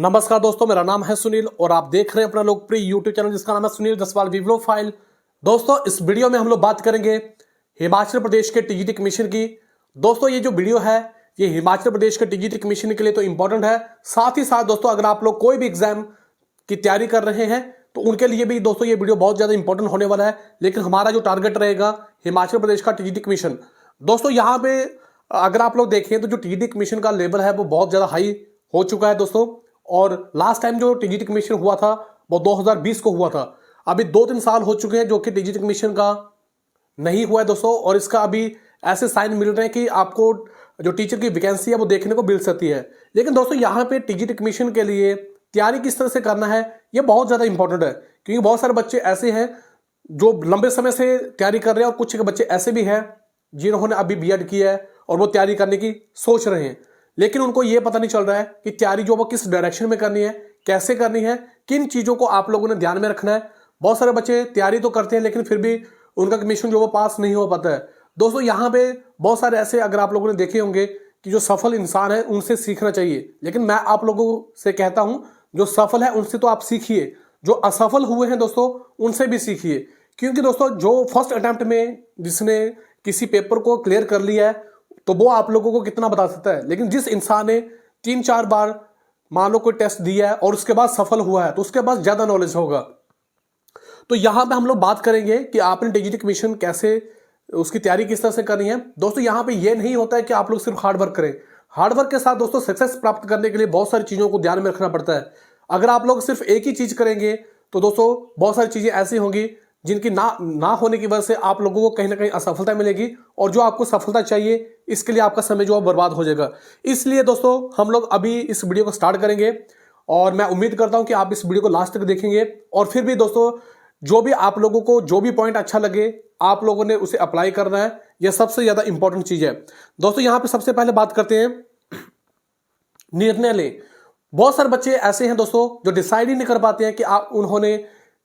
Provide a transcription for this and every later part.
नमस्कार दोस्तों, मेरा नाम है सुनील और आप देख रहे हैं अपना लोकप्रिय यूट्यूब चैनल जिसका नाम है सुनील जसवाल वीडियो फाइल। दोस्तों, इस वीडियो में हम लोग बात करेंगे हिमाचल प्रदेश के टीजीटी कमीशन की। दोस्तों, ये जो वीडियो है ये हिमाचल प्रदेश के टीजीटी कमीशन के लिए तो इंपॉर्टेंट है, साथ ही साथ दोस्तों अगर आप लोग कोई भी एग्जाम की तैयारी कर रहे हैं तो उनके लिए भी दोस्तों ये वीडियो बहुत ज्यादा इंपॉर्टेंट होने वाला है। लेकिन हमारा जो टारगेट रहेगा हिमाचल प्रदेश का टीजीटी कमीशन। दोस्तों, यहाँ पे अगर आप लोग देखें तो जो टीजीटी कमीशन का लेवल है वो बहुत ज्यादा हाई हो चुका है दोस्तों। और लास्ट टाइम जो टीजीटी कमीशन हुआ था वो 2020 को हुआ था। अभी 2-3 साल हो चुके हैं जो कि टीजीटी कमीशन का नहीं हुआ है दोस्तों। और इसका अभी ऐसे साइन मिल रहे हैं कि आपको जो टीचर की वैकेंसी है वो देखने को मिल सकती है। लेकिन दोस्तों यहाँ पे टीजीटी कमीशन के लिए तैयारी किस तरह से करना है ये बहुत ज्यादा इंपॉर्टेंट है, क्योंकि बहुत सारे बच्चे ऐसे हैं जो लंबे समय से तैयारी कर रहे हैं और कुछ बच्चे ऐसे भी हैं जिन्होंने अभी बीएड किया है और वो तैयारी करने की सोच रहे हैं, लेकिन उनको ये पता नहीं चल रहा है कि तैयारी जो वो किस डायरेक्शन में करनी है, कैसे करनी है, किन चीजों को आप लोगों ने ध्यान में रखना है। बहुत सारे बच्चे तैयारी तो करते हैं लेकिन फिर भी उनका कमीशन जो वो पास नहीं हो पाता है। दोस्तों, यहाँ पे बहुत सारे ऐसे अगर आप लोगों ने देखे होंगे कि जो सफल इंसान है उनसे सीखना चाहिए, लेकिन मैं आप लोगों से कहता हूं जो सफल है उनसे तो आप सीखिए, जो असफल हुए हैं दोस्तों उनसे भी सीखिए। क्योंकि दोस्तों जो फर्स्ट अटेम्प्ट में जिसने किसी पेपर को क्लियर कर लिया है तो वो आप लोगों को कितना बता सकता है, लेकिन जिस इंसान ने 3-4 बार मान लो कोई टेस्ट दिया है और उसके बाद सफल हुआ है तो उसके पास ज्यादा नॉलेज होगा। तो यहां पे हम लोग बात करेंगे कि आपने टीजीटी कमीशन कैसे उसकी तैयारी किस तरह से करनी है। दोस्तों, यहां पे ये नहीं होता है कि आप लोग सिर्फ हार्ड वर्क करें। हार्ड वर्क के साथ दोस्तों सक्सेस प्राप्त करने के लिए बहुत सारी चीजों को ध्यान में रखना पड़ता है। अगर आप लोग सिर्फ एक ही चीज करेंगे तो दोस्तों बहुत सारी चीजें ऐसी होंगी जिनकी ना होने की वजह से आप लोगों को कहीं ना कहीं असफलता मिलेगी और जो आपको सफलता चाहिए इसके लिए आपका समय जो है बर्बाद हो जाएगा। इसलिए दोस्तों हम लोग अभी इस वीडियो को स्टार्ट करेंगे और मैं उम्मीद करता हूं कि आप इस वीडियो को लास्ट तक देखेंगे। और फिर भी दोस्तों जो भी आप लोगों को जो भी पॉइंट अच्छा लगे आप लोगों ने उसे अप्लाई करना है, यह सबसे ज्यादा इंपॉर्टेंट चीज है। दोस्तों यहां पर सबसे पहले बात करते हैं निर्णय लें। बहुत सारे बच्चे ऐसे हैं दोस्तों जो डिसाइड ही नहीं कर पाते हैं कि उन्होंने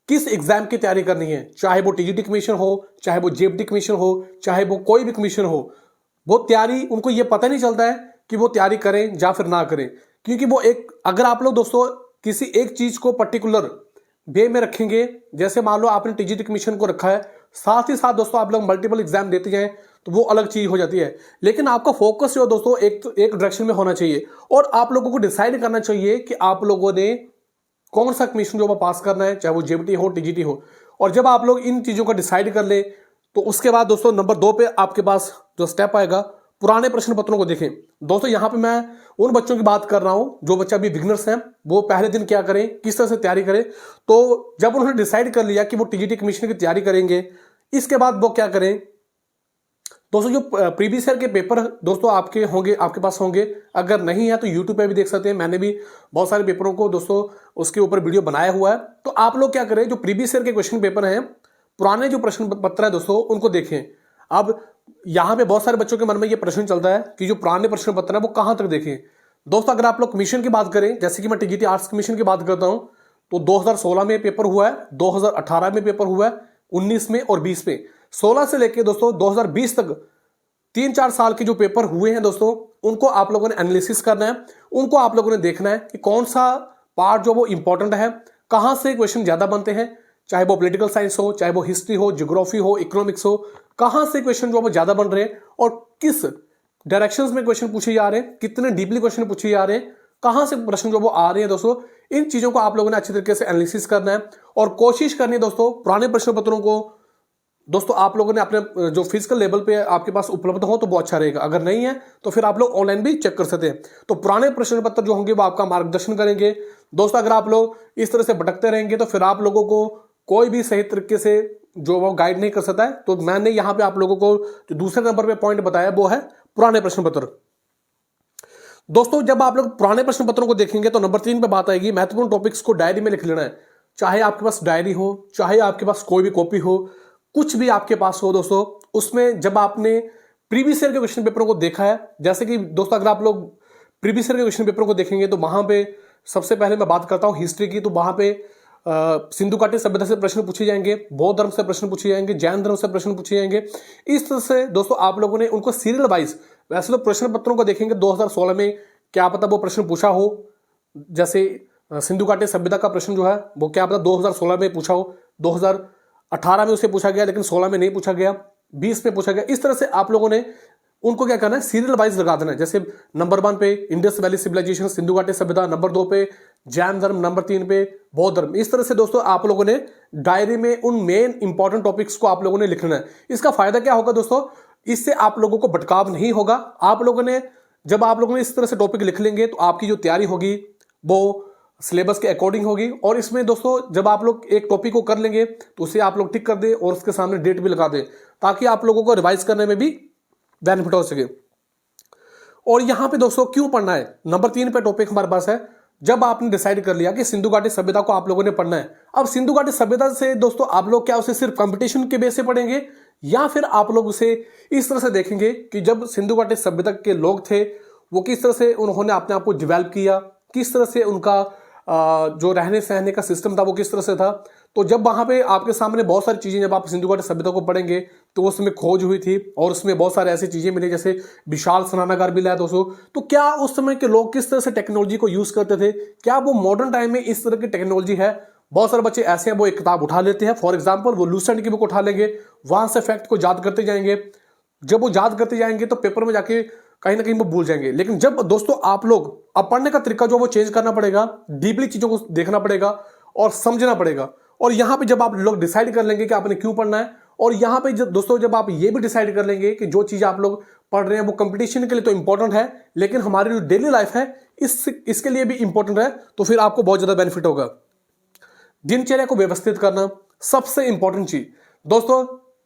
किस एग्जाम की तैयारी करनी है, चाहे वो टीजीटी कमीशन हो, चाहे वो जेईई कमीशन हो, चाहे वो कोई भी कमीशन हो। वो तैयारी उनको ये पता नहीं चलता है कि वो तैयारी करें या फिर ना करें। क्योंकि वो अगर आप लोग दोस्तों किसी एक चीज को पर्टिकुलर वे में रखेंगे, जैसे मान लो आपने टीजीटी कमीशन को रखा है, साथ ही साथ दोस्तों आप लोग मल्टीपल एग्जाम देते जाएं तो वो अलग चीज हो जाती है। लेकिन आपका फोकस जो दोस्तों एक डायरेक्शन में होना चाहिए और आप लोगों को डिसाइड करना चाहिए कि आप लोगों ने कौन सा कमीशन जो पास करना है, चाहे वो जेईई हो टीजीटी हो। और जब आप लोग इन चीजों का डिसाइड कर ले तो उसके बाद दोस्तों नंबर 2 पे आपके पास जो स्टेप आएगा, पुराने प्रश्न पत्रों को देखें। दोस्तों यहां पे मैं उन बच्चों की बात कर रहा हूं जो बच्चे अभी बिगिनर्स हैं, वो पहले दिन क्या करें, किस तरह से तैयारी करें। तो जब उन्होंने डिसाइड कर लिया कि वो टीजीटी कमीशन की तैयारी करेंगे, इसके बाद वो क्या करें दोस्तों, जो प्रीवियस ईयर के पेपर दोस्तों आपके पास होंगे, अगर नहीं है तो यूट्यूब पे भी देख सकते हैं। मैंने भी बहुत सारे पेपरों को दोस्तों उसके ऊपर वीडियो बनाया हुआ है। तो आप लोग क्या करें, जो प्रीवियस ईयर के क्वेश्चन पेपर हैं, पुराने जो प्रश्न पत्र है दोस्तों उनको देखें। अब यहां पे बहुत सारे बच्चों के मन में ये प्रश्न चलता है कि जो पुराने प्रश्न पत्र है वो कहां तक देखें। दोस्तों अगर आप लोग कमीशन की बात करें, जैसे कि मैं टीजीटी आर्ट्स कमीशन की बात करता हूं, तो 2016 में पेपर हुआ है, 2018 में पेपर हुआ है, 19 में और 20 में। 16 से लेकर दोस्तों 2020 तक 3-4 साल के जो पेपर हुए हैं दोस्तों उनको आप लोगों ने एनालिसिस करना है। उनको आप लोगों ने देखना है कि कौन सा पार्ट जो वो इंपॉर्टेंट है, कहां से क्वेश्चन ज्यादा बनते हैं, चाहे वो पॉलिटिकल साइंस हो, चाहे वो हिस्ट्री हो, ज्योग्राफी हो, इकोनॉमिक्स हो, कहां से क्वेश्चन जो वो ज्यादा बन रहे हैं और किस डायरेक्शंस में क्वेश्चन पूछे जा रहे हैं, कितने डीपली क्वेश्चन पूछे जा रहे हैं, कहां से प्रश्न जो वो आ रहे हैं दोस्तों। इन चीजों को आप लोगों ने अच्छी तरीके से एनालिसिस करना है और कोशिश करनी है दोस्तों पुराने प्रश्न पत्रों को दोस्तों आप लोगों ने अपने जो फिजिकल लेवल पे आपके पास उपलब्ध हो तो वो अच्छा रहेगा। अगर नहीं है तो फिर आप लोग ऑनलाइन भी चेक कर सकते हैं। तो पुराने प्रश्न पत्र जो होंगे वो आपका मार्गदर्शन करेंगे दोस्तों। अगर आप लोग इस तरह से भटकते रहेंगे तो फिर आप लोगों को कोई भी सही तरीके से जो वो गाइड नहीं कर सकता है। तो मैंने यहाँ पे आप लोगों को जो दूसरे नंबर पे पॉइंट बताया वो है पुराने प्रश्न पत्र। दोस्तों जब आप लोग पुराने प्रश्न पत्रों को देखेंगे तो नंबर 3 पे बात आएगी, महत्वपूर्ण टॉपिक्स को डायरी में लिख लेना है। चाहे आपके पास डायरी हो, चाहे आपके पास कोई भी कॉपी हो, कुछ भी आपके पास हो दोस्तों, उसमें जब आपने प्रीवियस ईयर के क्वेश्चन पेपरों को देखा है, जैसे कि दोस्तों अगर आप लोग प्रीवियस ईयर के क्वेश्चन पेपरों को देखेंगे तो वहां पे सबसे पहले मैं बात करता हूं हिस्ट्री की। तो वहां पे सिंधु घाटी सभ्यता से प्रश्न पूछे जाएंगे, बौद्ध धर्म से प्रश्न पूछे जाएंगे, जैन धर्म से प्रश्न पूछे जाएंगे। इस तरह से दोस्तों आप लोगों ने उनको सीरियल वाइज, वैसे तो प्रश्न पत्रों को देखेंगे 2016 में क्या पता वो प्रश्न पूछा हो, जैसे सिंधु घाटी सभ्यता का प्रश्न जो है वो क्या पता 2016 में पूछा हो, 2018 में उसे पूछा गया, लेकिन 16 में नहीं पूछा गया, 20 में पूछा गया। इस तरह से आप लोगों ने उनको क्या करना है, सीरियल वाइज लगा देना है। जैसे नंबर 1 पे इंडस वैली सिविलाइजेशन सिंधु घाटी सभ्यता, नंबर 2 पे जैन धर्म, नंबर 3 पे बौद्ध धर्म। इस तरह से दोस्तों आप लोगों ने डायरी में उन मेन इंपॉर्टेंट टॉपिक्स को आप लोगों ने लिखना है। इसका फायदा क्या होगा दोस्तों, इससे आप लोगों को भटकाव नहीं होगा। आप लोगों ने जब आप लोगों ने इस तरह से टॉपिक लिख लेंगे तो आपकी जो तैयारी होगी वो सिलेबस के अकॉर्डिंग होगी। और इसमें दोस्तों जब आप लोग एक टॉपिक को कर लेंगे तो उसे आप लोग टिक कर दें और उसके सामने डेट भी लगा दें, ताकि आप लोगों को रिवाइज करने में भी बेनिफिट हो सके। और यहां पे दोस्तों क्यों पढ़ना है, नंबर 3 पे टॉपिक हमारे पास है, जब आपने डिसाइड कर लिया कि सिंधु घाटी सभ्यता को आप लोगों ने पढ़ना है। अब सिंधु घाटी सभ्यता से दोस्तों आप लोग क्या उसे सिर्फ कंपटीशन के बेस से पढ़ेंगे, या फिर आप लोग उसे इस तरह से देखेंगे कि जब सिंधु घाटी सभ्यता के लोग थे वो किस तरह से उन्होंने अपने आप को डेवलप किया, किस तरह से उनका जो रहने सहने का सिस्टम था वो किस तरह से था। तो जब वहां पे आपके सामने बहुत सारी चीजें, जब आप सिंधु घाटी सभ्यता को पढ़ेंगे तो उसमें खोज हुई थी और उसमें बहुत सारे ऐसी चीजें मिली, जैसे विशाल स्नानागार भी लाया दोस्तों। तो क्या उस समय के लोग किस तरह से टेक्नोलॉजी को यूज करते थे, क्या वो मॉडर्न टाइम में इस तरह की टेक्नोलॉजी है। बहुत सारे बच्चे ऐसे हैं वो एक किताब उठा लेते हैं, फॉर एग्जाम्पल वो लूसेंट की बुक उठा लेंगे, वहां से फैक्ट को याद करते जाएंगे। जब वो याद करते जाएंगे तो पेपर में जाके कहीं ना कहीं वो भूल जाएंगे। लेकिन जब दोस्तों आप लोग अब पढ़ने का तरीका जो वो चेंज करना पड़ेगा, डीपली चीजों को देखना पड़ेगा और समझना पड़ेगा। और यहां पे जब आप लोग डिसाइड कर लेंगे कि आपने क्यों पढ़ना है, और यहां पे दोस्तों जब आप ये भी डिसाइड कर लेंगे कि जो चीज आप लोग पढ़ रहे हैं वो कंपटीशन के लिए तो इंपॉर्टेंट है, लेकिन हमारी जो डेली लाइफ है इसके लिए भी इंपॉर्टेंट है, तो फिर आपको बहुत ज्यादा बेनिफिट होगा। दिनचर्या को व्यवस्थित करना सबसे इंपॉर्टेंट चीज दोस्तों।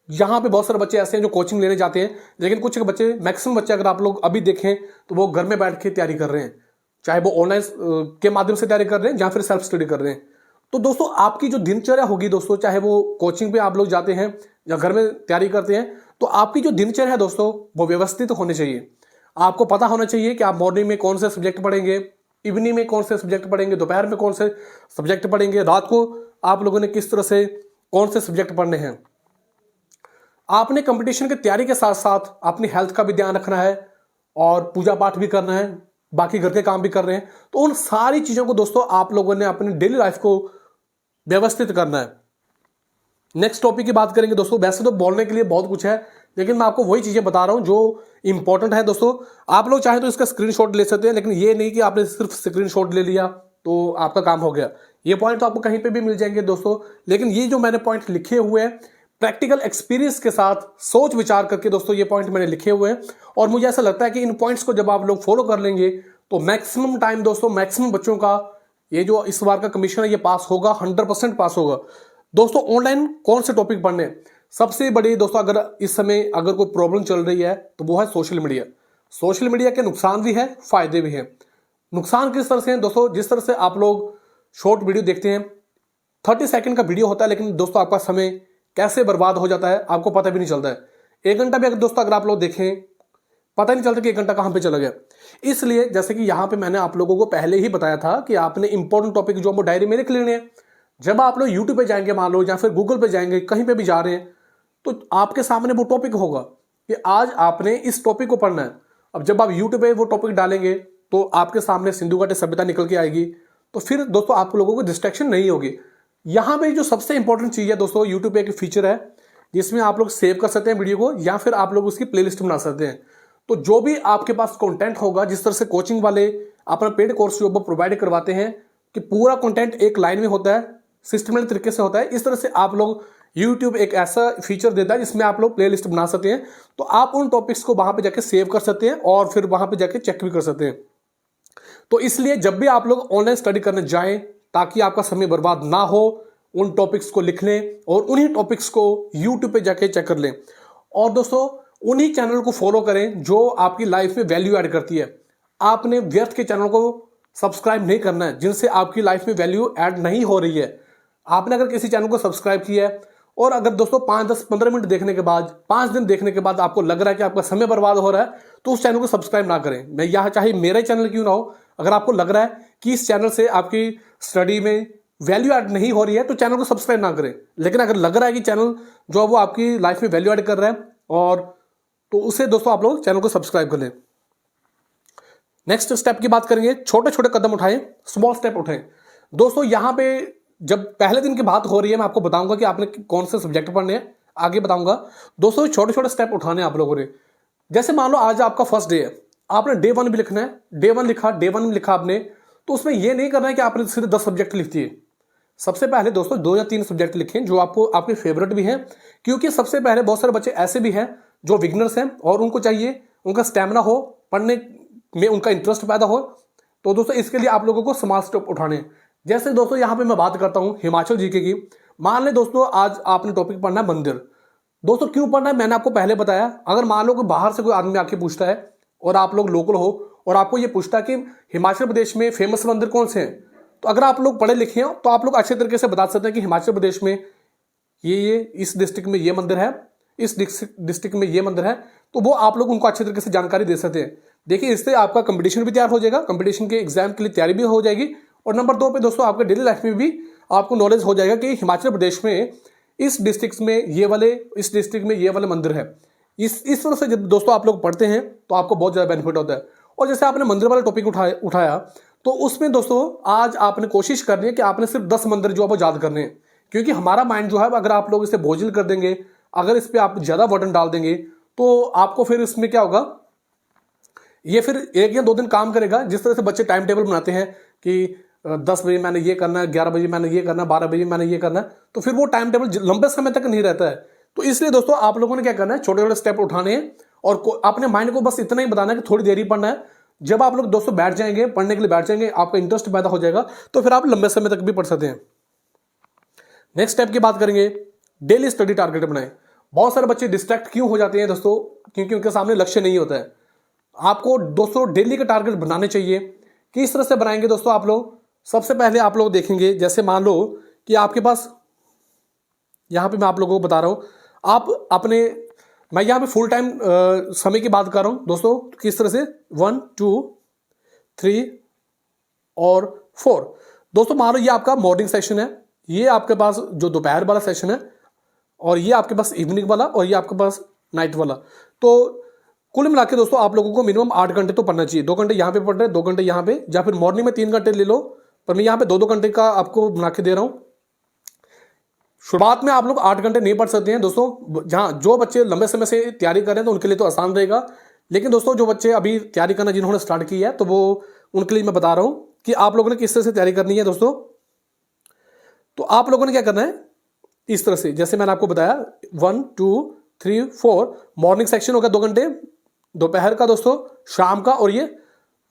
यहां पे बहुत सारे बच्चे ऐसे हैं जो कोचिंग लेने जाते हैं, लेकिन कुछ बच्चे, मैक्सिमम बच्चे अगर आप लोग अभी देखें तो वो घर में बैठ के तैयारी कर रहे हैं, चाहे वो ऑनलाइन के माध्यम से तैयारी कर रहे हैं या फिर सेल्फ स्टडी कर रहे हैं। तो दोस्तों आपकी जो दिनचर्या होगी दोस्तों, चाहे वो कोचिंग पे आप लोग जाते हैं या घर में तैयारी करते हैं, तो आपकी जो दिनचर्या है दोस्तों वो व्यवस्थित होनी चाहिए। आपको पता होना चाहिए कि आप मॉर्निंग में कौन से सब्जेक्ट पढ़ेंगे, इवनिंग में कौन से सब्जेक्ट पढ़ेंगे, दोपहर में कौन से सब्जेक्ट पढ़ेंगे, रात को आप लोगों ने किस तरह से कौन से सब्जेक्ट पढ़ने हैं। आपने कंपटीशन की तैयारी के साथ साथ अपनी हेल्थ का भी ध्यान रखना है और पूजा पाठ भी करना है, बाकी घर के काम भी कर रहे हैं। तो उन सारी चीजों को दोस्तों आप लोगों ने अपनी डेली लाइफ को व्यवस्थित करना है। नेक्स्ट टॉपिक की बात करेंगे दोस्तों। वैसे तो बोलने के लिए बहुत कुछ है, लेकिन मैं आपको वही चीजें बता रहा हूं जो इंपॉर्टेंट है दोस्तों। आप लोग चाहे तो इसका स्क्रीनशॉट ले सकते हैं, लेकिन ये नहीं कि आपने सिर्फ स्क्रीनशॉट ले लिया तो आपका काम हो गया। ये पॉइंट तो आपको कहीं पे भी मिल जाएंगे दोस्तों, लेकिन ये जो मैंने पॉइंट लिखे हुए हैं प्रैक्टिकल एक्सपीरियंस के साथ सोच विचार करके दोस्तों ये पॉइंट मैंने लिखे हुए हैं। और मुझे ऐसा लगता है कि इन पॉइंट्स को जब आप लोग फॉलो कर लेंगे तो मैक्सिमम टाइम दोस्तों, मैक्सिमम बच्चों का ये जो इस बार का कमीशन है ये पास होगा, 100% पास होगा दोस्तों। ऑनलाइन कौन से टॉपिक पढ़ने, सबसे बड़ी दोस्तों अगर इस समय अगर कोई प्रॉब्लम चल रही है तो वो है सोशल मीडिया। सोशल मीडिया के नुकसान भी है, फायदे भी हैं। नुकसान किस तरह से हैं दोस्तों, जिस तरह से आप लोग शॉर्ट वीडियो देखते हैं, 30 सेकंड का वीडियो होता है, लेकिन दोस्तों आपका समय कैसे बर्बाद हो जाता है आपको पता भी नहीं चलता है। 1 घंटा भी अगर दोस्तों अगर आप लोग देखें पता नहीं चलता कि 1 घंटा कहां पे चला गया। इसलिए जैसे कि यहां पे मैंने आप लोगों को पहले ही बताया था कि आपने इंपॉर्टेंट टॉपिक जो आपको डायरी में लिख लेने हैं। जब आप लोग यूट्यूब पे जाएंगे मान लो, या फिर गूगल पे जाएंगे, कहीं पे भी जा रहे हैं, तो आपके सामने वो टॉपिक होगा कि आज आपने इस टॉपिक को पढ़ना है। अब जब आप यूट्यूब पे वो टॉपिक डालेंगे तो आपके सामने सिंधु घाटी सभ्यता निकल के आएगी, तो फिर दोस्तों आप लोगों को डिस्ट्रैक्शन नहीं होगी। यहां पे जो सबसे इंपॉर्टेंट चीज है दोस्तों, यूट्यूब पे एक फीचर है जिसमें आप लोग सेव कर सकते हैं वीडियो को, या फिर आप लोग उसकी प्लेलिस्ट बना सकते हैं। तो जो भी आपके पास कंटेंट होगा, जिस तरह से कोचिंग वाले अपना पेड कोर्स जो प्रोवाइड करवाते हैं कि पूरा कंटेंट एक लाइन में होता है, सिस्टमेटिक तरीके से होता है, इस तरह से आप लोग यूट्यूब एक ऐसा फीचर देता है जिसमें आप लोग प्लेलिस्ट बना सकते हैं। तो आप उन टॉपिक्स को वहां पे जाके सेव कर सकते हैं और फिर वहां पे जाके चेक भी कर सकते हैं। तो इसलिए जब भी आप लोग ऑनलाइन स्टडी करने जाएं, ताकि आपका समय बर्बाद ना हो, उन टॉपिक्स को लिख लें और उन्हीं टॉपिक्स को यूट्यूब पे जाके चेक कर लें। और दोस्तों उन्हीं चैनल को फॉलो करें जो आपकी लाइफ में वैल्यू ऐड करती है। आपने व्यर्थ के चैनल को सब्सक्राइब नहीं करना है जिनसे आपकी लाइफ में वैल्यू ऐड नहीं हो रही है। आपने अगर किसी चैनल को सब्सक्राइब किया है और अगर दोस्तों 5, 10, 15 मिनट देखने के बाद, 5 दिन देखने के बाद आपको लग रहा है कि आपका समय बर्बाद हो रहा है, तो उस चैनल को सब्सक्राइब ना करें। मैं यहाँ चाहे मेरा चैनल क्यों ना हो, अगर आपको लग रहा है कि इस चैनल से आपकी स्टडी में वैल्यू ऐड नहीं हो रही है तो चैनल को सब्सक्राइब ना करें। लेकिन अगर लग रहा है कि चैनल जो है वो आपकी लाइफ में वैल्यू ऐड कर रहा है, और तो उसे दोस्तों आप लोग चैनल को सब्सक्राइब कर लें। नेक्स्ट स्टेप की बात करेंगे, छोटे छोटे कदम उठाएं, स्मॉल स्टेप उठाएं। दोस्तों यहाँ पे जब पहले दिन की बात हो रही है, मैं आपको बताऊंगा कि आपने कौन से सब्जेक्ट पढ़ने हैं, आगे बताऊंगा। दोस्तों छोटे छोटे स्टेप उठाने आप लोगों ने। जैसे मान लो आज आपका फर्स्ट डे है, आपने डे 1 भी लिखना है, डे 1 लिखा, डे 1 में लिखा आपने, तो उसमें यह नहीं करना है कि आपने सिर्फ 10 सब्जेक्ट लिख दिए। सबसे पहले दोस्तों 2 या 3 सब्जेक्ट लिखें जो आपको आपके फेवरेट भी हैं, क्योंकि सबसे पहले बहुत सारे बच्चे ऐसे भी हैं जो बिगनर्स हैं और उनको चाहिए, उनका स्टैमिना हो, पढ़ने में उनका इंटरेस्ट पैदा हो। तो दोस्तों इसके लिए आप लोगों को स्मॉल स्टेप उठाने हैं। जैसे दोस्तों यहाँ पे मैं बात करता हूँ हिमाचल जीके की। मान लें दोस्तों आज आपने टॉपिक पढ़ना है मंदिर। दोस्तों क्यों पढ़ना है मैंने आपको पहले बताया। अगर मान लो कि बाहर से कोई आदमी आके पूछता है और आप लोग लोकल हो और आपको ये पूछता है कि हिमाचल प्रदेश में फेमस मंदिर कौन से हैं, तो अगर आप लोग पढ़े लिखे हैं तो आप लोग अच्छे तरीके से बता सकते हैं कि हिमाचल प्रदेश में ये इस डिस्ट्रिक्ट में ये मंदिर है, इस डिस्ट्रिक्ट में ये मंदिर है। तो वो आप लोग उनको अच्छे तरीके से जानकारी दे सकते हैं। देखिए इससे आपका कंपटीशन भी तैयार हो जाएगा, कंपटीशन के एग्जाम के लिए तैयारी भी हो जाएगी। और नंबर 2 पे दोस्तों आपके डेली लाइफ में भी आपको नॉलेज हो जाएगा कि हिमाचल प्रदेश में इस डिस्ट्रिक्ट में ये वाले, इस डिस्ट्रिक्ट में ये वाले मंदिर है। इस तरह से जब दोस्तों आप लोग पढ़ते हैं तो आपको बहुत ज़्यादा बेनिफिट होता है। और जैसे आपने मंदिर वाला टॉपिक उठाया तो उसमें दोस्तों आज आपने कोशिश करनी है कि आपने सिर्फ 10 मंदिर जो है वो याद करने हैं। क्योंकि हमारा माइंड जो है अगर आप लोग इसे बोझिल कर देंगे, अगर इस पर आप ज़्यादा वर्डन डाल देंगे तो आपको फिर इसमें क्या होगा, ये फिर 1 या 2 दिन काम करेगा। जिस तरह से बच्चे टाइम टेबल बनाते हैं कि 10 बजे मैंने ये करना है, 11 बजे मैंने ये करना है, 12 बजे मैंने ये करना है, तो फिर वो टाइम टेबल लंबे समय तक नहीं रहता है। तो इसलिए दोस्तों आप लोगों ने क्या करना है, छोटे छोटे स्टेप उठाने हैं और अपने माइंड को बस इतना ही बताना है कि थोड़ी देर ही पढ़ना है। जब आप लोग दोस्तों बैठ जाएंगे, पढ़ने के लिए बैठ जाएंगे, आपका इंटरेस्ट पैदा हो जाएगा, तो फिर आप लंबे समय तक भी पढ़ सकते हैं। नेक्स्ट स्टेप की बात करेंगे, डेली स्टडी टारगेट बनाएं। बहुत सारे बच्चे डिस्ट्रैक्ट क्यों हो जाते हैं दोस्तों, क्योंकि उनके सामने लक्ष्य नहीं होता है। आपको दोस्तों डेली का टारगेट बनाने चाहिए। किस तरह से बनाएंगे दोस्तों आप लोग, सबसे पहले आप लोग देखेंगे, जैसे मान लो कि आपके पास, यहां पे मैं आप लोगों को बता रहा हूं, आप अपने, मैं यहां पे फुल टाइम समय की बात कर रहा हूं दोस्तों। किस तरह से 1 2 3 और 4 दोस्तों, मान लो ये आपका मॉर्निंग सेशन है, ये आपके पास जो दोपहर वाला सेशन है, और ये आपके पास इवनिंग वाला, और ये आपके पास नाइट वाला। तो कुल मिला के दोस्तों आप लोगों को मिनिमम 8 घंटे तो पढ़ना चाहिए। 2 घंटे यहाँ पे पढ़ रहे हैं, 2 घंटे यहाँ पे, या फिर मॉर्निंग में 3 घंटे ले लो, पर मैं यहाँ पे 2-2 घंटे का आपको बना के दे रहा हूँ। शुरुआत में आप लोग 8 घंटे नहीं पढ़ सकते हैं दोस्तों। जहाँ जो बच्चे लंबे समय से तैयारी कर रहे हैं तो उनके लिए तो आसान रहेगा, लेकिन दोस्तों जो बच्चे अभी तैयारी करना जिन्होंने स्टार्ट की है, तो वो उनके लिए मैं बता रहा हूँ कि आप लोगों ने किस तरह से तैयारी करनी है दोस्तों। तो आप लोगों ने क्या करना है, इस तरह से जैसे मैंने आपको बताया 1 2 3 4 मॉर्निंग सेक्शन होगा 2 घंटे, दोपहर का दोस्तों, शाम का, और ये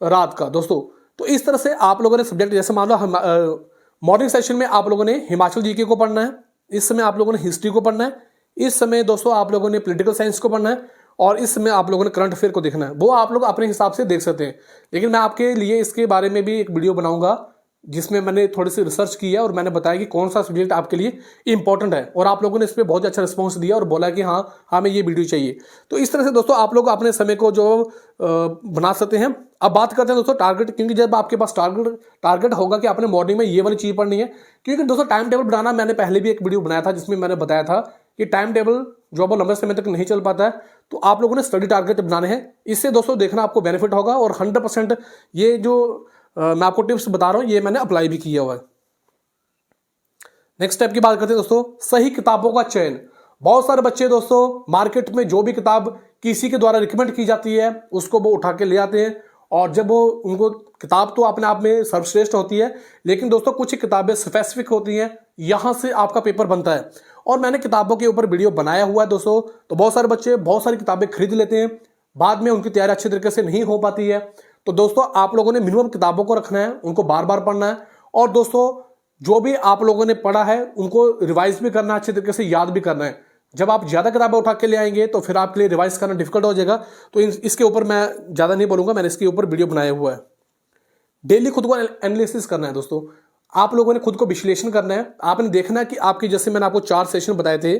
रात का दोस्तों। तो इस तरह से आप लोगों ने सब्जेक्ट, जैसे मान लो मॉर्निंग सेशन में आप लोगों ने हिमाचल जीके को पढ़ना है, इस समय आप लोगों ने हिस्ट्री को पढ़ना है, इस समय दोस्तों आप लोगों ने पॉलिटिकल साइंस को पढ़ना है, और इस समय आप लोगों ने करंट अफेयर को देखना है। वो आप लोग अपने हिसाब से देख सकते हैं, लेकिन मैं आपके लिए इसके बारे में भी एक वीडियो बनाऊंगा जिसमें मैंने थोड़ी सी रिसर्च की है और मैंने बताया कि कौन सा सब्जेक्ट आपके लिए इंपॉर्टेंट है। और आप लोगों ने इस पर बहुत अच्छा रिस्पॉन्स दिया और बोला कि हाँ हमें ये वीडियो चाहिए। तो इस तरह से दोस्तों आप लोग अपने समय को जो बना सकते हैं। अब बात करते हैं दोस्तों टारगेट, क्योंकि जब आपके पास टारगेट होगा कि आपने मॉर्निंग में ये वाली चीज़ पढ़नी है, क्योंकि दोस्तों टाइम टेबल बनाना, मैंने पहले भी एक वीडियो बनाया था जिसमें मैंने बताया था कि टाइम टेबल जो अब लंबे समय तक नहीं चल पाता है, तो आप लोगों ने स्टडी टारगेट बनाने हैं। इससे दोस्तों देखना आपको बेनिफिट होगा, और 100% ये जो मैं आपको टिप्स बता रहा हूं ये मैंने अप्लाई भी किया हुआ है। नेक्स्ट स्टेप की बात करते हैं दोस्तों, सही किताबों का चयन। बहुत सारे बच्चे दोस्तों मार्केट में जो भी किताब किसी के द्वारा रिकमेंड की जाती है उसको वो उठा के ले आते हैं, और जब वो उनको किताब तो अपने आप में सर्वश्रेष्ठ होती है, लेकिन दोस्तों कुछ किताबें स्पेसिफिक होती हैं, यहां से आपका पेपर बनता है। और मैंने किताबों के ऊपर वीडियो बनाया हुआ है दोस्तों। तो बहुत सारे बच्चे बहुत सारी किताबें खरीद लेते हैं, बाद में उनकी तैयारी अच्छी तरीके से नहीं हो पाती है। तो दोस्तों आप लोगों ने मिनिमम किताबों को रखना है, उनको बार बार पढ़ना है, और दोस्तों जो भी आप लोगों ने पढ़ा है उनको रिवाइज भी करना है, अच्छी तरीके से याद भी करना है। जब आप ज्यादा किताबें उठा के ले आएंगे तो फिर आपके लिए रिवाइज करना डिफिकल्ट हो जाएगा। तो इसके ऊपर मैं ज्यादा नहीं बोलूंगा, मैंने इसके ऊपर वीडियो बनाया हुआ है। डेली खुद को एनालिसिस करना है दोस्तों, आप लोगों ने खुद को विश्लेषण करना है। आपने देखना है कि आपकी, जैसे मैंने आपको 4 सेशन बताए थे,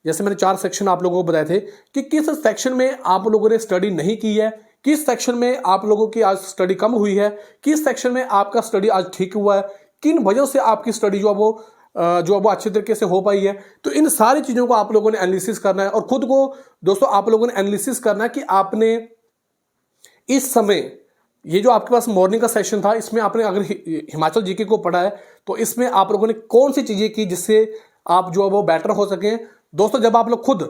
जैसे मैंने 4 सेक्शन आप लोगों को बताए थे कि किस सेक्शन में आप लोगों ने स्टडी नहीं की है, किस सेक्शन में आप लोगों की आज स्टडी कम हुई है, किस सेक्शन में आपका स्टडी आज ठीक हुआ है, किन वजहों से आपकी स्टडी जो वो अच्छे तरीके से हो पाई है। तो इन सारी चीजों को आप लोगों ने एनालिसिस करना है, और खुद को दोस्तों आप लोगों ने एनालिसिस करना है कि आपने इस समय ये जो आपके पास मॉर्निंग का सेशन था, इसमें आपने अगर हिमाचल जीके को पढ़ा है तो इसमें आप लोगों ने कौन सी चीजें की जिससे आप जो है वो बेटर हो सकें। दोस्तों जब आप लोग खुद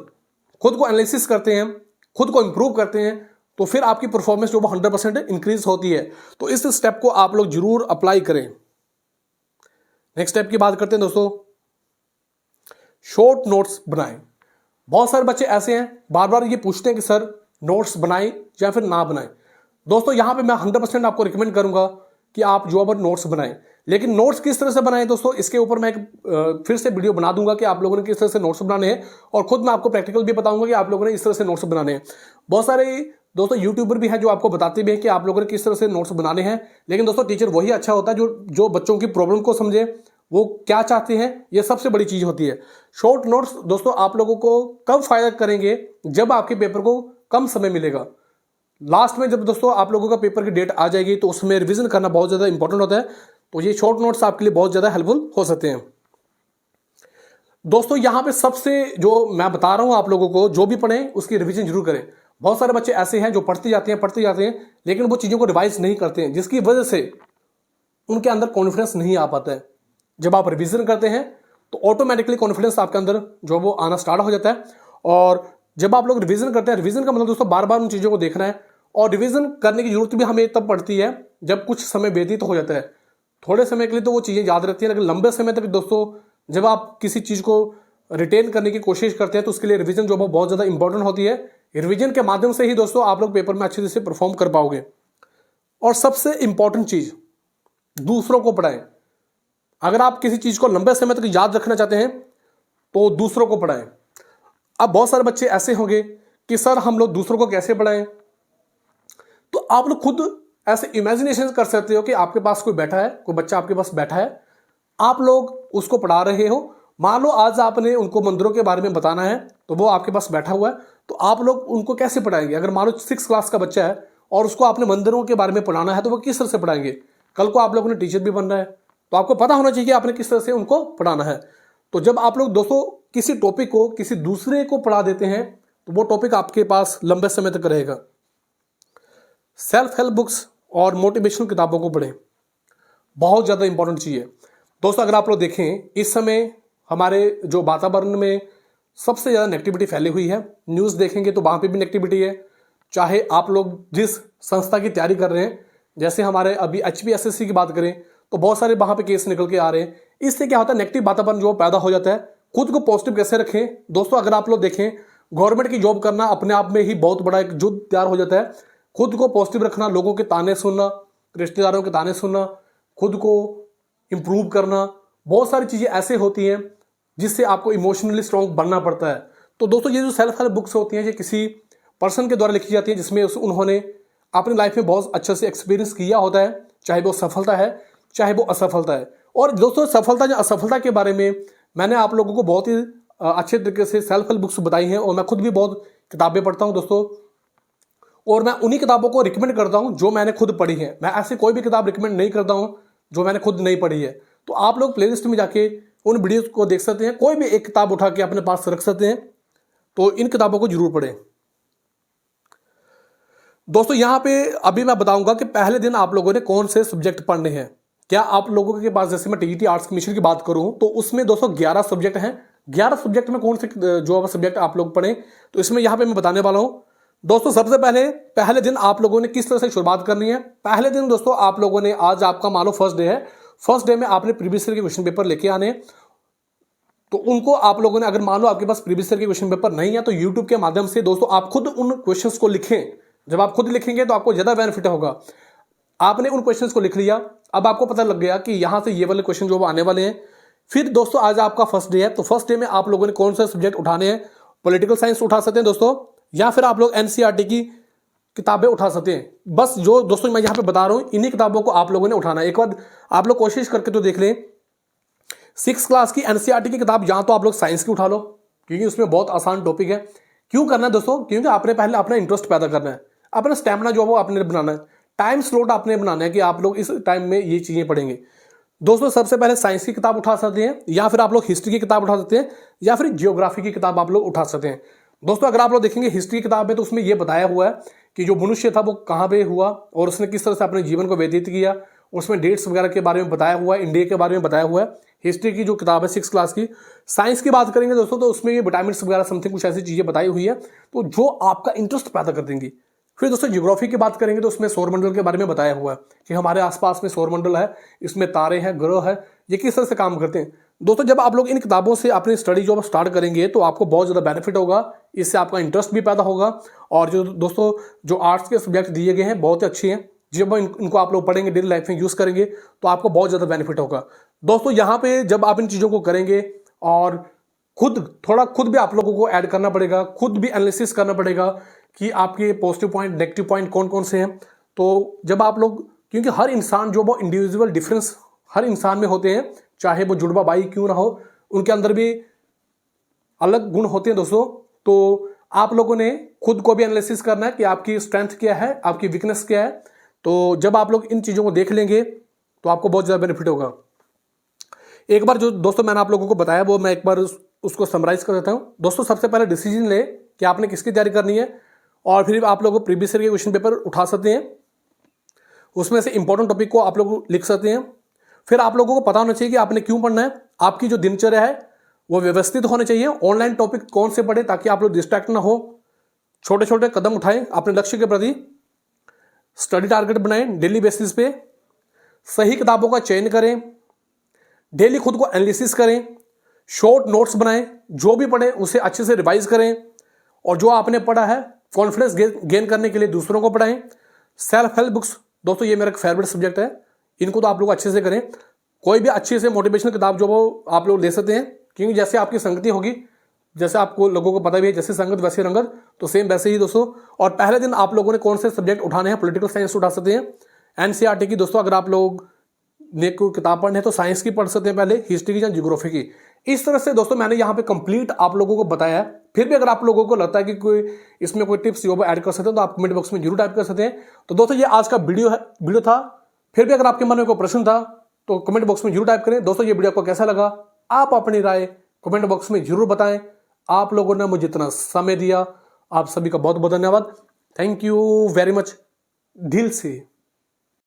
को एनालिसिस करते हैं, खुद को इंप्रूव करते हैं, तो फिर आपकी परफॉर्मेंस जो वो 100% इंक्रीज होती है। तो इस स्टेप को आप लोग जरूर अप्लाई करें। नेक्स्ट स्टेप की बात करते हैं दोस्तों, शॉर्ट नोट्स बनाएं। बहुत सारे बच्चे ऐसे हैं बार बार ये पूछते हैं कि सर नोट्स बनाएं या फिर ना बनाएं। दोस्तों यहां पे मैं 100% आपको रिकमेंड करूंगा कि आप जो है नोट्स बनाएं, लेकिन नोट्स किस तरह से बनाएं दोस्तों, इसके ऊपर मैं एक फिर से वीडियो बना दूंगा कि आप लोगों ने किस तरह से नोट्स बनाने हैं, और खुद मैं आपको प्रैक्टिकल भी बताऊंगा कि आप लोगों ने इस तरह से नोट्स बनाने हैं। बहुत सारे दोस्तों यूट्यूबर भी हैं जो आपको बताते भी हैं कि आप लोगों ने किस तरह से नोट्स बनाने हैं, लेकिन दोस्तों टीचर वही अच्छा होता है जो बच्चों की प्रॉब्लम को समझे, वो क्या चाहते हैं, ये सबसे बड़ी चीज होती है। शॉर्ट नोट्स दोस्तों आप लोगों को कब फायदा करेंगे, जब आपके पेपर को कम समय मिलेगा। लास्ट में जब दोस्तों आप लोगों का पेपर की डेट आ जाएगी तो उसमें रिवीजन करना बहुत ज्यादा इंपॉर्टेंट होता है, तो ये शॉर्ट नोट्स आपके लिए बहुत ज्यादा हेल्पफुल हो सकते हैं। दोस्तों यहां पे सबसे जो मैं बता रहा हूं आप लोगों को, जो भी पढ़ें उसकी रिवीजन जरूर करें। बहुत सारे बच्चे ऐसे हैं जो पढ़ते जाते हैं लेकिन वो चीजों को रिवाइज नहीं करते हैं, जिसकी वजह से उनके अंदर कॉन्फिडेंस नहीं आ पाता है। जब आप रिवीजन करते हैं तो ऑटोमेटिकली कॉन्फिडेंस आपके अंदर जो वो आना स्टार्ट हो जाता है। और जब आप लोग रिवीजन करते हैं, रिवीजन का मतलब दोस्तों बार बार उन चीजों को देखना है, और रिवीजन करने की जरूरत भी हमें तब पड़ती है जब कुछ समय व्यतीत हो जाता है। थोड़े समय के लिए तो वो चीजें याद रहती है, लेकिन लंबे समय तक दोस्तों जब आप किसी चीज को रिटेन करने की कोशिश करते हैं तो उसके लिए रिवीजन जो बहुत ज्यादा इंपॉर्टेंट होती है। रिवीजन के माध्यम से ही दोस्तों आप लोग पेपर में अच्छे से परफॉर्म कर पाओगे। और सबसे इंपॉर्टेंट चीज, दूसरों को पढ़ाएं। अगर आप किसी चीज को लंबे समय तक याद रखना चाहते हैं तो दूसरों को पढ़ाएं। अब बहुत सारे बच्चे ऐसे होंगे कि सर हम लोग दूसरों को कैसे पढ़ाएं, तो आप लोग खुद ऐसे इमेजिनेशन कर सकते हो कि आपके पास कोई बैठा है, कोई बच्चा आपके पास बैठा है, आप लोग उसको पढ़ा रहे हो। मान लो आज आपने उनको मंदिरों के बारे में बताना है, तो वो आपके पास बैठा हुआ है, तो आप लोग उनको कैसे पढ़ाएंगे। अगर मान लो 6 क्लास का बच्चा है और उसको आपने मंदिरों के बारे में पढ़ाना है, तो वो किस तरह से पढ़ाएंगे। कल को आप लोगों ने टीचर भी बनना है, तो आपको पता होना चाहिए कि आपने किस तरह से उनको पढ़ाना है। तो जब आप लोग दोस्तों किसी टॉपिक को किसी दूसरे को पढ़ा देते हैं तो वो टॉपिक आपके पास लंबे समय तक रहेगा। सेल्फ हेल्प बुक्स और मोटिवेशनल किताबों को पढ़ें, बहुत ज़्यादा इंपॉर्टेंट चीज़ है दोस्तों। अगर आप लोग देखें इस समय हमारे जो वातावरण में सबसे ज़्यादा नेगेटिविटी फैली हुई है, न्यूज़ देखेंगे तो वहाँ पे भी नेगेटिविटी है। चाहे आप लोग जिस संस्था की तैयारी कर रहे हैं, जैसे हमारे अभी HPSSC की बात करें तो बहुत सारे वहाँ पे केस निकल के आ रहे हैं। इससे क्या होता है, नेगेटिव वातावरण जो पैदा हो जाता है। खुद को पॉजिटिव कैसे रखें दोस्तों, अगर आप लोग देखें गवर्नमेंट की जॉब करना अपने आप में ही बहुत बड़ा एक युद्ध तैयार हो जाता है। खुद को पॉजिटिव रखना, लोगों के ताने सुनना, रिश्तेदारों के ताने सुनना, खुद को इंप्रूव करना, बहुत सारी चीज़ें ऐसे होती हैं जिससे आपको इमोशनली स्ट्रांग बनना पड़ता है। तो दोस्तों ये जो सेल्फ हेल्प बुक्स होती हैं ये किसी पर्सन के द्वारा लिखी जाती है जिसमें उन्होंने अपनी लाइफ में बहुत अच्छे से एक्सपीरियंस किया होता है, चाहे वो सफलता है चाहे वो असफलता है। और दोस्तों सफलता या असफलता के बारे में मैंने आप लोगों को बहुत ही अच्छे तरीके से सेल्फ हेल्प बुक्स बताई हैं, और मैं खुद भी बहुत किताबें पढ़ता हूं दोस्तों, और मैं उन्हीं किताबों को रिकमेंड करता हूं जो मैंने खुद पढ़ी है। मैं ऐसे कोई भी किताब रिकमेंड नहीं करता हूं जो मैंने खुद नहीं पढ़ी है। तो आप लोग प्लेलिस्ट में जाके उन वीडियोस को देख सकते हैं, कोई भी एक किताब उठा के अपने पास रख सकते हैं। तो इन किताबों को जरूर पढ़ें दोस्तों। यहां पे अभी मैं बताऊंगा कि पहले दिन आप लोगों ने कौन से सब्जेक्ट पढ़ने हैं। क्या आप लोगों के पास, जैसे मैं TGT आर्ट्स कमीशन की बात करूं तो उसमें दोस्तों 11 सब्जेक्ट हैं। 11 सब्जेक्ट में कौन से जो सब्जेक्ट आप लोग पढ़ें, तो इसमें यहां पे मैं बताने वाला हूं दोस्तों। सबसे पहले दिन आप लोगों ने किस तरह से शुरुआत करनी है। पहले दिन दोस्तों आप लोगों ने, आज आपका मान लो फर्स्ट डे है, फर्स्ट डे में आपने प्रीवियस ईयर के क्वेश्चन पेपर लेके आने। तो उनको आप लोगों ने, अगर मान लो आपके पास प्रीवियस ईयर के क्वेश्चन पेपर नहीं है तो यूट्यूब के माध्यम से दोस्तों आप खुद उन क्वेश्चंस को लिखें। जब आप खुद लिखेंगे तो आपको ज्यादा बेनिफिट होगा। आपने उन क्वेश्चंस को लिख लिया, अब आपको पता लग गया कि यहां से ये वाले क्वेश्चन जो आने वाले हैं। फिर दोस्तों आज आपका फर्स्ट डे है, तो फर्स्ट डे में आप लोगों ने कौन से सब्जेक्ट उठाने हैं। पॉलिटिकल साइंस उठा सकते हैं दोस्तों, या फिर आप लोग NCERT की किताबें उठा सकते हैं। बस जो दोस्तों मैं यहां पे बता रहा हूं इन्हीं किताबों को आप लोगों ने उठाना है। एक बार आप लोग कोशिश करके तो देख लें, 6 क्लास की NCERT की किताब या तो आप लोग साइंस की उठा लो, क्योंकि उसमें बहुत आसान टॉपिक है। क्यों करना है दोस्तों, क्योंकि आपने पहले अपना इंटरेस्ट पैदा करना है, अपना स्टैमिना जो है वो आपने बनाना है, टाइम स्लॉट आपने बनाना है कि आप लोग इस टाइम में ये चीजें पढ़ेंगे। दोस्तों सबसे पहले साइंस की किताब उठा सकते हैं, या फिर आप लोग हिस्ट्री की किताब उठा सकते हैं, या फिर जियोग्राफी की किताब आप लोग उठा सकते हैं। दोस्तों अगर आप लोग देखेंगे हिस्ट्री किताब में तो उसमें यह बताया हुआ है कि जो मनुष्य था वो कहाँ पे हुआ और उसने किस तरह से अपने जीवन को व्यतीत किया। उसमें डेट्स वगैरह के बारे में बताया हुआ है, इंडिया के बारे में बताया हुआ है। हिस्ट्री की जो किताब है 6 क्लास की। साइंस की बात करेंगे दोस्तों तो उसमें ये विटामिन वगैरह समथिंग कुछ ऐसी चीजें बताई हुई है तो जो आपका इंटरेस्ट पैदा कर देंगी। फिर दोस्तों ज्योग्राफी की बात करेंगे तो उसमें सौरमंडल के बारे में बताया हुआ है कि हमारे आसपास में सौरमंडल है, इसमें तारे हैं, ग्रह है, ये किस तरह से काम करते हैं। दोस्तों जब आप लोग इन किताबों से अपनी स्टडी जो स्टार्ट करेंगे तो आपको बहुत ज़्यादा बेनिफिट होगा, इससे आपका इंटरेस्ट भी पैदा होगा। और जो दोस्तों जो आर्ट्स के सब्जेक्ट दिए गए हैं बहुत अच्छे हैं, जब इनको आप लोग पढ़ेंगे, डेली लाइफ में यूज़ करेंगे तो आपको बहुत ज़्यादा बेनिफिट होगा। दोस्तों यहाँ पे जब आप इन चीज़ों को करेंगे और खुद भी आप लोगों को ऐड करना पड़ेगा, खुद भी एनालिसिस करना पड़ेगा कि आपके पॉजिटिव पॉइंट, नेगेटिव पॉइंट कौन कौन से हैं। तो जब आप लोग, क्योंकि हर इंसान जो वो इंडिविजुअल डिफरेंस हर इंसान में होते हैं, चाहे वो जुड़वा भाई क्यों ना हो, उनके अंदर भी अलग गुण होते हैं दोस्तों। तो आप लोगों ने खुद को भी एनालिसिस करना है कि आपकी स्ट्रेंथ क्या है, आपकी वीकनेस क्या है। तो जब आप लोग इन चीज़ों को देख लेंगे तो आपको बहुत ज़्यादा बेनिफिट होगा। एक बार जो दोस्तों मैंने आप लोगों को बताया वो मैं एक बार उसको समराइज कर देता हूँ। दोस्तों सबसे पहले डिसीजन ले कि आपने किसकी तैयारी करनी है और फिर आप लोग प्रीवियस ईयर के क्वेश्चन पेपर उठा सकते हैं, उसमें से इंपॉर्टेंट टॉपिक को आप लोग लिख सकते हैं। फिर आप लोगों को पता होना चाहिए कि आपने क्यों पढ़ना है, आपकी जो दिनचर्या है वो व्यवस्थित होनी चाहिए। ऑनलाइन टॉपिक कौन से पढ़े ताकि आप लोग डिस्ट्रैक्ट ना हो, छोटे छोटे कदम उठाएं अपने लक्ष्य के प्रति, स्टडी टारगेट बनाएं डेली बेसिस पे, सही किताबों का चयन करें, डेली खुद को एनालिसिस करें, शॉर्ट नोट्स बनाएं, जो भी पढ़े उसे अच्छे से रिवाइज करें और जो आपने पढ़ा है कॉन्फिडेंस गेन करने के लिए दूसरों को पढ़ाएं। सेल्फ हेल्प बुक्स दोस्तों ये मेरा फेवरेट सब्जेक्ट है, इनको तो आप लोग अच्छे से करें। कोई भी अच्छी से मोटिवेशनल किताब जो वो आप लोग ले सकते हैं, क्योंकि जैसे आपकी संगति होगी, जैसे आपको लोगों को पता भी है जैसे संगत वैसे रंगत, तो सेम वैसे ही दोस्तों। और पहले दिन आप लोगों ने कौन से सब्जेक्ट उठाने हैं, पॉलिटिकल साइंस उठा सकते हैं, एनसीईआरटी की दोस्तों अगर आप लोग ने कोई किताब पढ़नी है तो साइंस की पढ़ सकते हैं पहले, हिस्ट्री की या ज्योग्राफी की। इस तरह से दोस्तों मैंने यहाँ पे कंप्लीट आप लोगों को बताया है। फिर भी अगर आप लोगों को लगता है कि कोई इसमें कोई टिप्स जो ऐड कर सकते हैं तो आप कमेंट बॉक्स में जरूर टाइप कर सकते हैं। तो दोस्तों ये आज का वीडियो था। फिर भी अगर आपके मन में कोई प्रश्न था तो कमेंट बॉक्स में जरूर टाइप करें। दोस्तों ये वीडियो आपको कैसा लगा, आप अपनी राय कमेंट बॉक्स में जरूर बताएं। आप लोगों ने मुझे इतना समय दिया, आप सभी का बहुत बहुत धन्यवाद। थैंक यू वेरी मच दिल से।